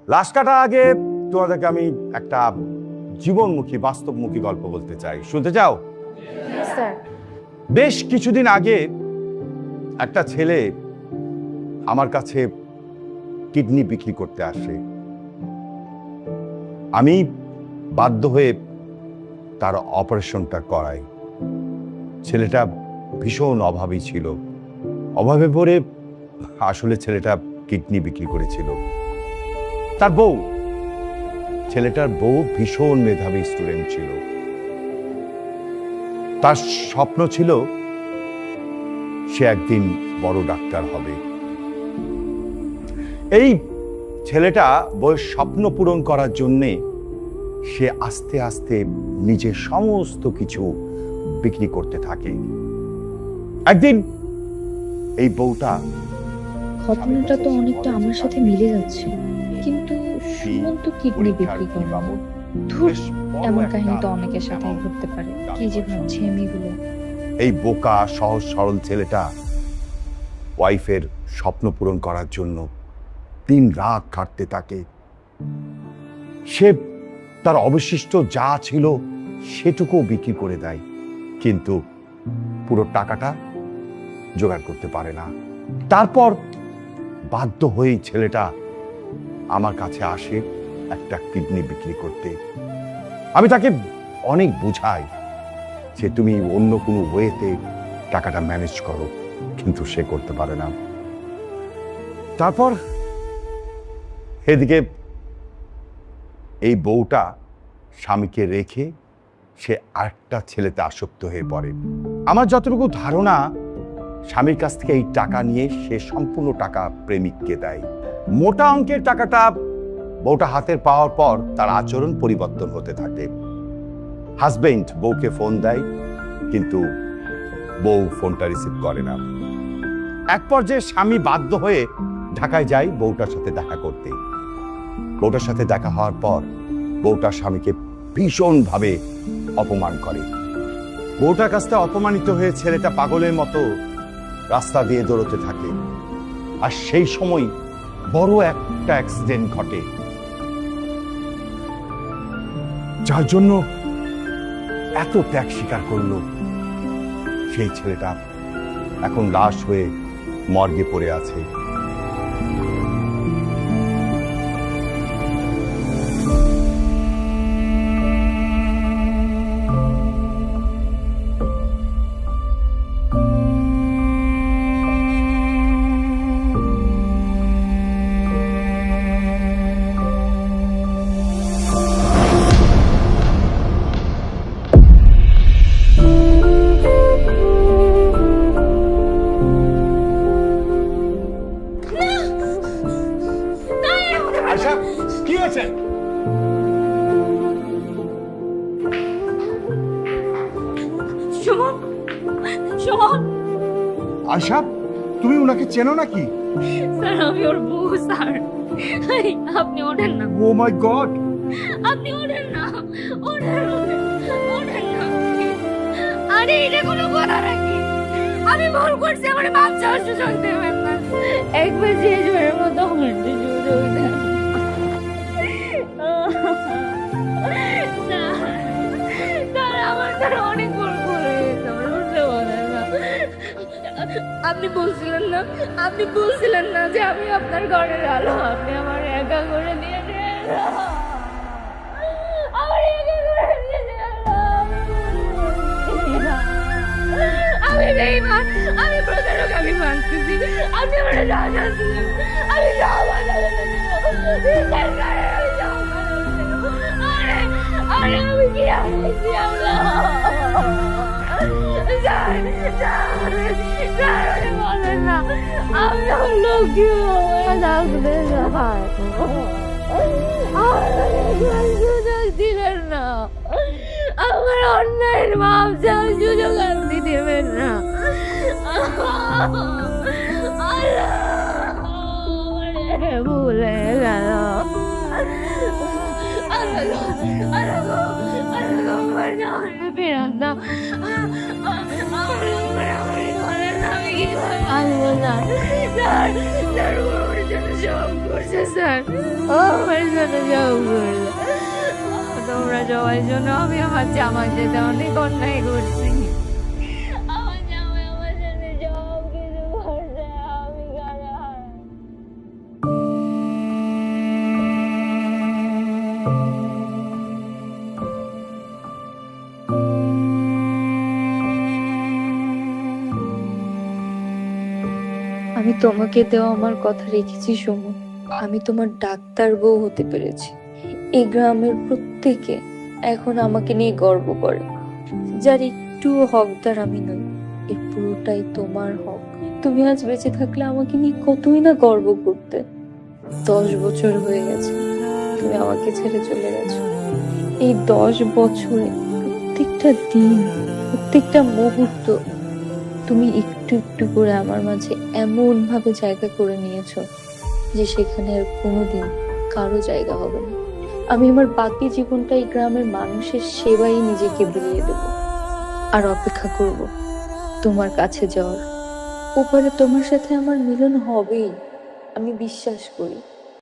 লাশ কাটার আগে তোমাদেরকে আমি একটা জীবনমুখী বাস্তবমুখী গল্প বলতে চাই। শুনতে চাও? স্যার। বেশ কিছুদিন আগে একটা ছেলে আমার কাছে কিডনি বিক্রি করতে আসে। আমি বাধ্য হয়ে তার অপারেশনটা করাই। ছেলেটা ভীষণ অভাবী ছিল। অভাবে পড়ে আসলে ছেলেটা কিডনি বিক্রি করেছিল। তার বউ, ছেলেটার বউ ভীষণ মেধাবী স্টুডেন্ট ছিল। তার স্বপ্ন ছিল সে একদিন বড় ডাক্তার হবে। এই ছেলেটা বউয়ের স্বপ্ন পূরণ করার জন্যে সে আস্তে আস্তে নিজের সমস্ত কিছু বিক্রি করতে থাকে। একদিন এই বউটা, ঘটনাটা তো অনেকটা আমার সাথে মিলে যাচ্ছে, কিন্তু সুমন তো কিডনি বিক্রি করে না। ধুর, এমন কাহিনী তো অনেকের সাথেই ঘটতে পারে। কি যে ভাবছি আমি এগুলো। এই বোকা সহজ সরল ছেলেটা ওয়াইফের স্বপ্ন পূরণ করার জন্য দিন রাত খাটতে থাকে। সে তার অবশিষ্ট যা ছিল সেটুকু বিক্রি করে দেয়, কিন্তু পুরো টাকাটা জোগাড় করতে পারে না। তারপর বাধ্য হয়েই ছেলেটা আমার কাছে আসে একটা কিডনি বিক্রি করতে। আমি তাকে অনেক বুঝাই যে তুমি অন্য কোনো ওয়েতে টাকাটা ম্যানেজ করো, কিন্তু সে করতে পারে না। তারপর এদিকে এই বউটা স্বামীকে রেখে সে আরেকটা ছেলেতে আসক্ত হয়ে পড়ে। আমার যতটুকু ধারণা, স্বামীর কাছ থেকে এই টাকা নিয়ে সে সম্পূর্ণ টাকা প্রেমিককে দেয়। মোটা অঙ্কের টাকাটা বউটা হাতের পাওয়ার পর তার আচরণ পরিবর্তন হতে থাকে। হাজবেন্ড বউকে ফোন দেয়, কিন্তু বউ ফোনটা রিসিভ করে না। এক পর্যায়ে স্বামী বাধ্য হয়ে ঢাকায় যায় বউটার সাথে দেখা করতে। বউটার সাথে দেখা হওয়ার পর বউটা স্বামীকে ভীষণভাবে অপমান করে। বউটার কাছ থেকে অপমানিত হয়ে ছেলেটা পাগলের মতো রাস্তা দিয়ে দৌড়তে থাকে। আর সেই সময় বড় একটা অ্যাক্সিডেন্ট ঘটে, যার জন্য এত ত্যাগ স্বীকার করলো। সেই ছেলেটা এখন লাশ হয়ে মর্গে পড়ে আছে। কি হয়েছে? সুমন, সুমন। আয়শা, তুমি ওনাকে চেনো নাকি? স্যার, আমি ওর বউ স্যার। আপনি ওঠেন না। ও মাই গড! আপনি ওঠেন না, ওঠেন, ওঠেন না। আরে এটা কোনো কথা নাকি? আমি ভুল করছি, আমার মাপ চাওয়ার সুযোগ দেবেন না। একবার শেষবারের মতো আমার সুযোগ দেন। আপনি বলছিলেন না যে আমি আপনার ঘরের আলো, আপনি আমার একা করে দিয়ে আমি বেঈমান, আমি প্রতারক, আমি মানতেছি। আপনি আমার যা জানছিলেন আমি সব আমি কি বলেন না, আমি লোক দিলেন না, আমার অন্যায়ের মাপ যাওয়ার সুযোগ আপনি দেবেন না। ভুলে গেল তোমরা সবাই জন্য আমি আমার জামাই যেতে অনেক অন্যায় করছি। আমার জামাই আমার সাথে সব কিছু করছে, আমি আমি তোমাকে দেওয়া আমার কথা রেখেছি শোনো, আমি তোমার ডাক্তার বউ হতে পেরেছি। এই গ্রামের প্রত্যেকে এখন আমাকে নিয়ে গর্ব করে, যার একটুও হকদার আমি নই, এই পুরোটাই তোমার হক। তুমি আজ বেঁচে থাকলে আমাকে নিয়ে কতই না গর্ব করতে। 10 বছর হয়ে গেছে তুমি আমাকে ছেড়ে চলে গেছো। এই 10 বছরে প্রত্যেকটা দিন, প্রত্যেকটা মুহূর্ত তুমি একটু একটু করে আমার মাঝে এমন ভাবে জায়গা করে নিয়েছো যে সেখানে আর কোনোদিন কারো জায়গা হবে না। আমি আমার বাকি জীবনটা এই গ্রামের মানুষের সেবাই নিজেকে বিলিয়ে দেব, আর অপেক্ষা করব তোমার কাছে যাওয়ার। ওপারে তোমার সাথে আমার মিলন হবেই, আমি বিশ্বাস করি।